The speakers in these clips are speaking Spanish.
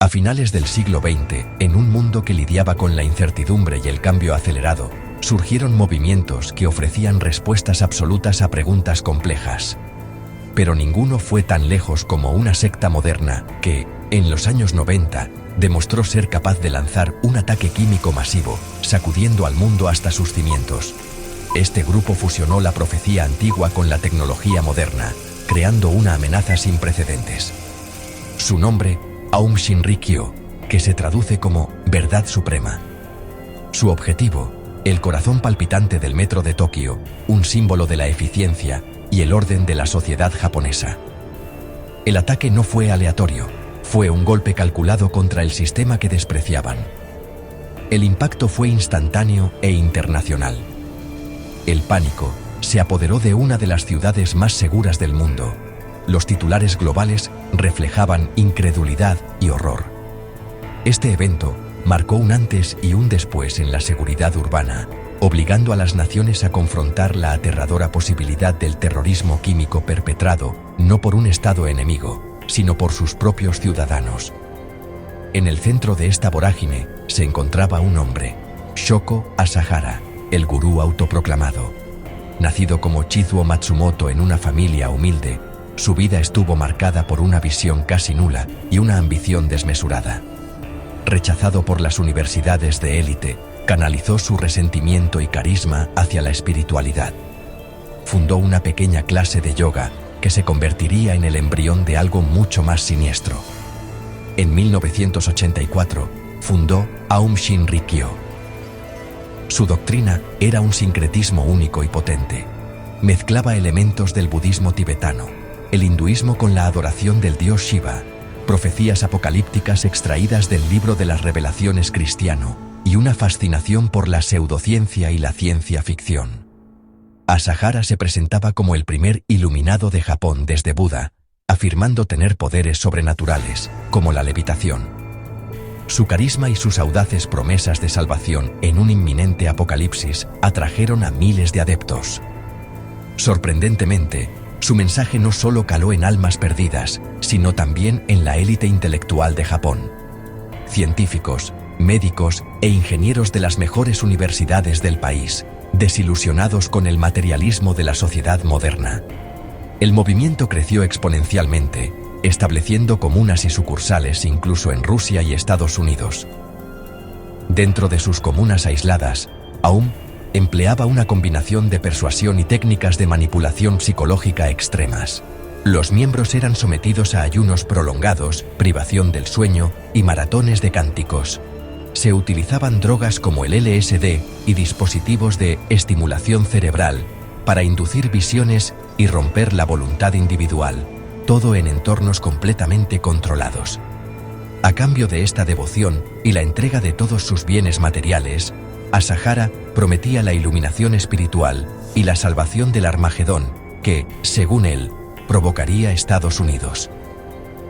A finales del siglo XX, en un mundo que lidiaba con la incertidumbre y el cambio acelerado, surgieron movimientos que ofrecían respuestas absolutas a preguntas complejas. Pero ninguno fue tan lejos como una secta moderna que, en los años 90, demostró ser capaz de lanzar un ataque químico masivo, sacudiendo al mundo hasta sus cimientos. Este grupo fusionó la profecía antigua con la tecnología moderna, creando una amenaza sin precedentes. Su nombre, Aum Shinrikyo, que se traduce como Verdad Suprema. Su objetivo, el corazón palpitante del metro de Tokio, un símbolo de la eficiencia y el orden de la sociedad japonesa. El ataque no fue aleatorio, fue un golpe calculado contra el sistema que despreciaban. El impacto fue instantáneo e internacional. El pánico se apoderó de una de las ciudades más seguras del mundo. Los titulares globales reflejaban incredulidad y horror. Este evento marcó un antes y un después en la seguridad urbana, obligando a las naciones a confrontar la aterradora posibilidad del terrorismo químico perpetrado no por un Estado enemigo, sino por sus propios ciudadanos. En el centro de esta vorágine se encontraba un hombre, Shoko Asahara, el gurú autoproclamado. Nacido como Chizuo Matsumoto en una familia humilde, su vida estuvo marcada por una visión casi nula y una ambición desmesurada. Rechazado por las universidades de élite, canalizó su resentimiento y carisma hacia la espiritualidad. Fundó una pequeña clase de yoga que se convertiría en el embrión de algo mucho más siniestro. En 1984, fundó Aum Shinrikyo. Su doctrina era un sincretismo único y potente. Mezclaba elementos del budismo tibetano, el hinduismo con la adoración del dios Shiva, profecías apocalípticas extraídas del libro de las revelaciones cristiano y una fascinación por la pseudociencia y la ciencia ficción. Asahara se presentaba como el primer iluminado de Japón desde Buda, afirmando tener poderes sobrenaturales, como la levitación. Su carisma y sus audaces promesas de salvación en un inminente apocalipsis atrajeron a miles de adeptos. Sorprendentemente, su mensaje no solo caló en almas perdidas, sino también en la élite intelectual de Japón. Científicos, médicos e ingenieros de las mejores universidades del país, desilusionados con el materialismo de la sociedad moderna. El movimiento creció exponencialmente, estableciendo comunas y sucursales incluso en Rusia y Estados Unidos. Dentro de sus comunas aisladas, Aum empleaba una combinación de persuasión y técnicas de manipulación psicológica extremas. Los miembros eran sometidos a ayunos prolongados, privación del sueño y maratones de cánticos. Se utilizaban drogas como el LSD y dispositivos de estimulación cerebral para inducir visiones y romper la voluntad individual, todo en entornos completamente controlados. A cambio de esta devoción y la entrega de todos sus bienes materiales, Asahara prometía la iluminación espiritual y la salvación del Armagedón, que, según él, provocaría Estados Unidos.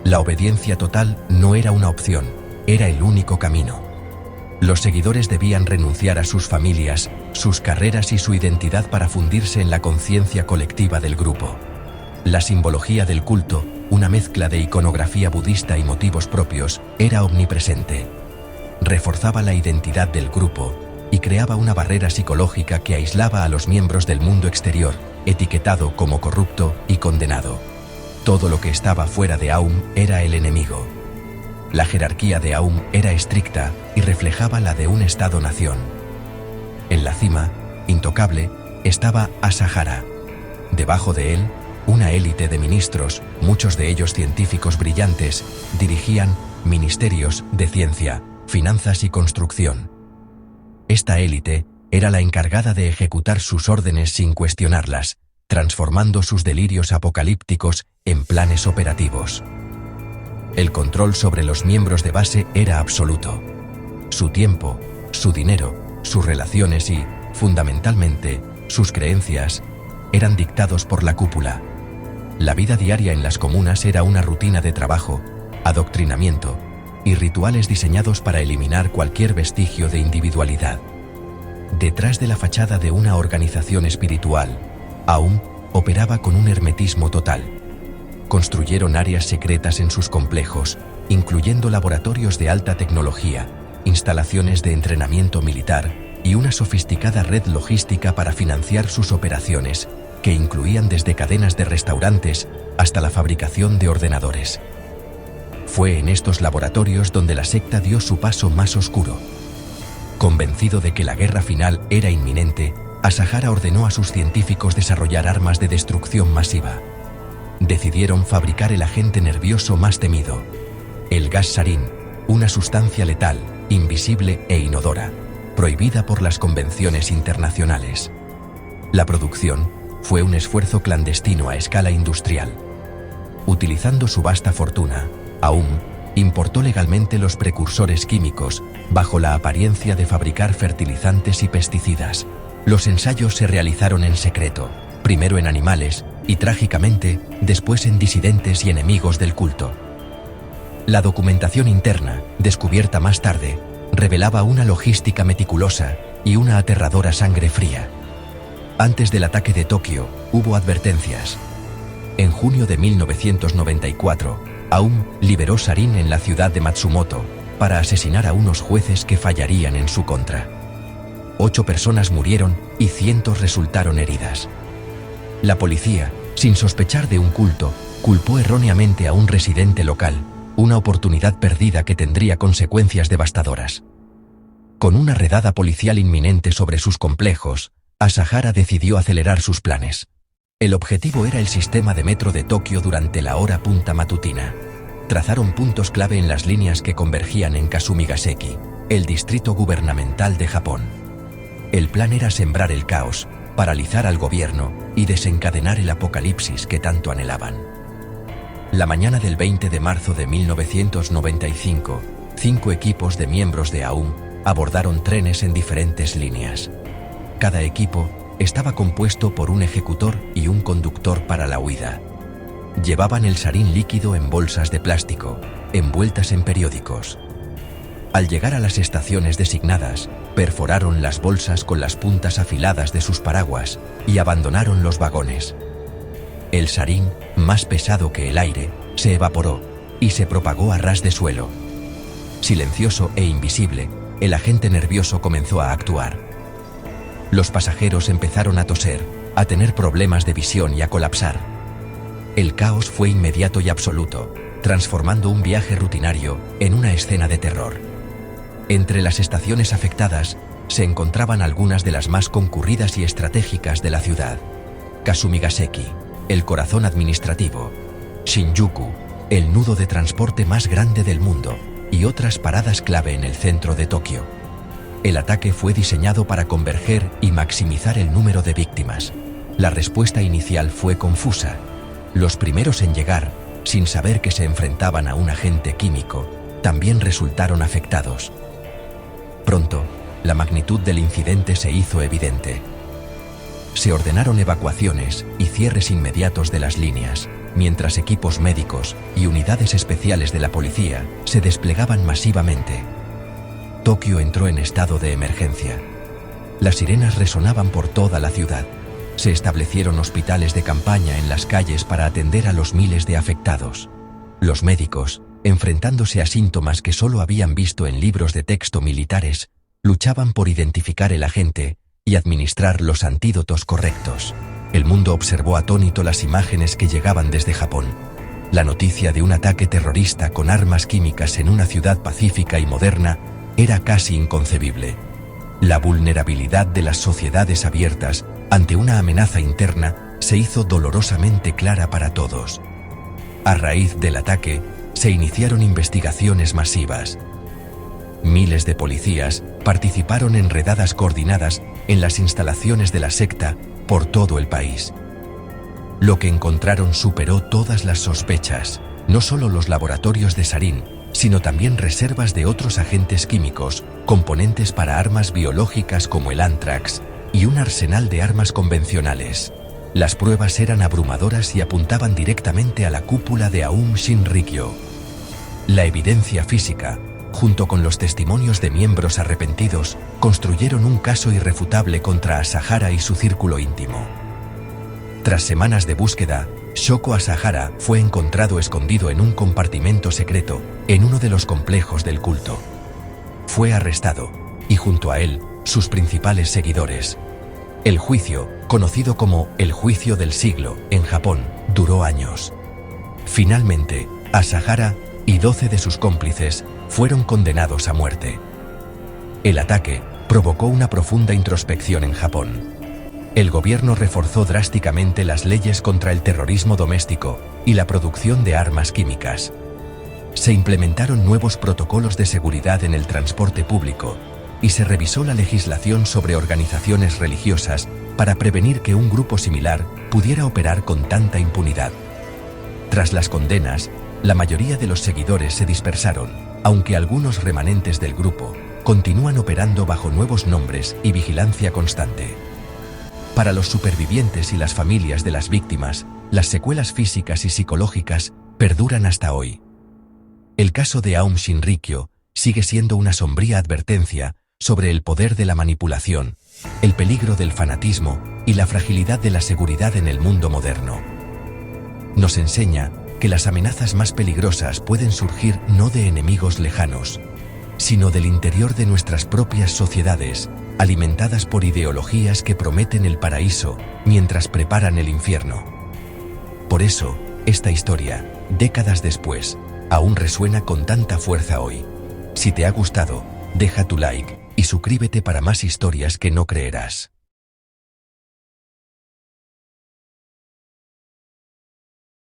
La obediencia total no era una opción, era el único camino. Los seguidores debían renunciar a sus familias, sus carreras y su identidad para fundirse en la conciencia colectiva del grupo. La simbología del culto, una mezcla de iconografía budista y motivos propios, era omnipresente. Reforzaba la identidad del grupo y creaba una barrera psicológica que aislaba a los miembros del mundo exterior, etiquetado como corrupto y condenado. Todo lo que estaba fuera de Aum era el enemigo. La jerarquía de Aum era estricta y reflejaba la de un Estado-nación. En la cima, intocable, estaba Asahara. Debajo de él, una élite de ministros, muchos de ellos científicos brillantes, dirigían ministerios de ciencia, finanzas y construcción. Esta élite era la encargada de ejecutar sus órdenes sin cuestionarlas, transformando sus delirios apocalípticos en planes operativos. El control sobre los miembros de base era absoluto. Su tiempo, su dinero, sus relaciones y, fundamentalmente, sus creencias, eran dictados por la cúpula. La vida diaria en las comunas era una rutina de trabajo, adoctrinamiento y rituales diseñados para eliminar cualquier vestigio de individualidad. Detrás de la fachada de una organización espiritual, Aum operaba con un hermetismo total. Construyeron áreas secretas en sus complejos, incluyendo laboratorios de alta tecnología, instalaciones de entrenamiento militar y una sofisticada red logística para financiar sus operaciones, que incluían desde cadenas de restaurantes hasta la fabricación de ordenadores. Fue en estos laboratorios donde la secta dio su paso más oscuro. Convencido de que la guerra final era inminente, Asahara ordenó a sus científicos desarrollar armas de destrucción masiva. Decidieron fabricar el agente nervioso más temido, el gas sarín, una sustancia letal, invisible e inodora, prohibida por las convenciones internacionales. La producción fue un esfuerzo clandestino a escala industrial. Utilizando su vasta fortuna, Aum importó legalmente los precursores químicos bajo la apariencia de fabricar fertilizantes y pesticidas. Los ensayos se realizaron en secreto, primero en animales y, trágicamente, después en disidentes y enemigos del culto. La documentación interna, descubierta más tarde, revelaba una logística meticulosa y una aterradora sangre fría. Antes del ataque de Tokio, hubo advertencias. En junio de 1994, Aum liberó sarín en la ciudad de Matsumoto para asesinar a unos jueces que fallarían en su contra. 8 personas murieron y cientos resultaron heridas. La policía, sin sospechar de un culto, culpó erróneamente a un residente local, una oportunidad perdida que tendría consecuencias devastadoras. Con una redada policial inminente sobre sus complejos, Asahara decidió acelerar sus planes. El objetivo era el sistema de metro de Tokio durante la hora punta matutina. Trazaron puntos clave en las líneas que convergían en Kasumigaseki, el distrito gubernamental de Japón. El plan era sembrar el caos, paralizar al gobierno y desencadenar el apocalipsis que tanto anhelaban. La mañana del 20 de marzo de 1995, 5 equipos de miembros de Aum abordaron trenes en diferentes líneas. Cada equipo estaba compuesto por un ejecutor y un conductor para la huida. Llevaban el sarín líquido en bolsas de plástico, envueltas en periódicos. Al llegar a las estaciones designadas, perforaron las bolsas con las puntas afiladas de sus paraguas y abandonaron los vagones. El sarín, más pesado que el aire, se evaporó y se propagó a ras de suelo. Silencioso e invisible, el agente nervioso comenzó a actuar. Los pasajeros empezaron a toser, a tener problemas de visión y a colapsar. El caos fue inmediato y absoluto, transformando un viaje rutinario en una escena de terror. Entre las estaciones afectadas se encontraban algunas de las más concurridas y estratégicas de la ciudad: Kasumigaseki, el corazón administrativo; Shinjuku, el nudo de transporte más grande del mundo, y otras paradas clave en el centro de Tokio. El ataque fue diseñado para converger y maximizar el número de víctimas. La respuesta inicial fue confusa. Los primeros en llegar, sin saber que se enfrentaban a un agente químico, también resultaron afectados. Pronto, la magnitud del incidente se hizo evidente. Se ordenaron evacuaciones y cierres inmediatos de las líneas, mientras equipos médicos y unidades especiales de la policía se desplegaban masivamente. Tokio entró en estado de emergencia. Las sirenas resonaban por toda la ciudad. Se establecieron hospitales de campaña en las calles para atender a los miles de afectados. Los médicos, enfrentándose a síntomas que solo habían visto en libros de texto militares, luchaban por identificar el agente y administrar los antídotos correctos. El mundo observó atónito las imágenes que llegaban desde Japón. La noticia de un ataque terrorista con armas químicas en una ciudad pacífica y moderna era casi inconcebible. La vulnerabilidad de las sociedades abiertas ante una amenaza interna se hizo dolorosamente clara para todos. A raíz del ataque, se iniciaron investigaciones masivas. Miles de policías participaron en redadas coordinadas en las instalaciones de la secta por todo el país. Lo que encontraron superó todas las sospechas. No solo los laboratorios de sarín, sino también reservas de otros agentes químicos, componentes para armas biológicas como el ántrax, y un arsenal de armas convencionales. Las pruebas eran abrumadoras y apuntaban directamente a la cúpula de Aum Shinrikyo. La evidencia física, junto con los testimonios de miembros arrepentidos, construyeron un caso irrefutable contra Asahara y su círculo íntimo. Tras semanas de búsqueda, Shoko Asahara fue encontrado escondido en un compartimento secreto, en uno de los complejos del culto. Fue arrestado, y junto a él, sus principales seguidores. El juicio, conocido como el juicio del siglo, en Japón, duró años. Finalmente, Asahara y 12 de sus cómplices fueron condenados a muerte. El ataque provocó una profunda introspección en Japón. El gobierno reforzó drásticamente las leyes contra el terrorismo doméstico y la producción de armas químicas. Se implementaron nuevos protocolos de seguridad en el transporte público y se revisó la legislación sobre organizaciones religiosas para prevenir que un grupo similar pudiera operar con tanta impunidad. Tras las condenas, la mayoría de los seguidores se dispersaron, aunque algunos remanentes del grupo continúan operando bajo nuevos nombres y vigilancia constante. Para los supervivientes y las familias de las víctimas, las secuelas físicas y psicológicas perduran hasta hoy. El caso de Aum Shinrikyo sigue siendo una sombría advertencia sobre el poder de la manipulación, el peligro del fanatismo y la fragilidad de la seguridad en el mundo moderno. Nos enseña que las amenazas más peligrosas pueden surgir no de enemigos lejanos, sino del interior de nuestras propias sociedades, alimentadas por ideologías que prometen el paraíso mientras preparan el infierno. Por eso, esta historia, décadas después, aún resuena con tanta fuerza hoy. Si te ha gustado, deja tu like y suscríbete para más historias que no creerás.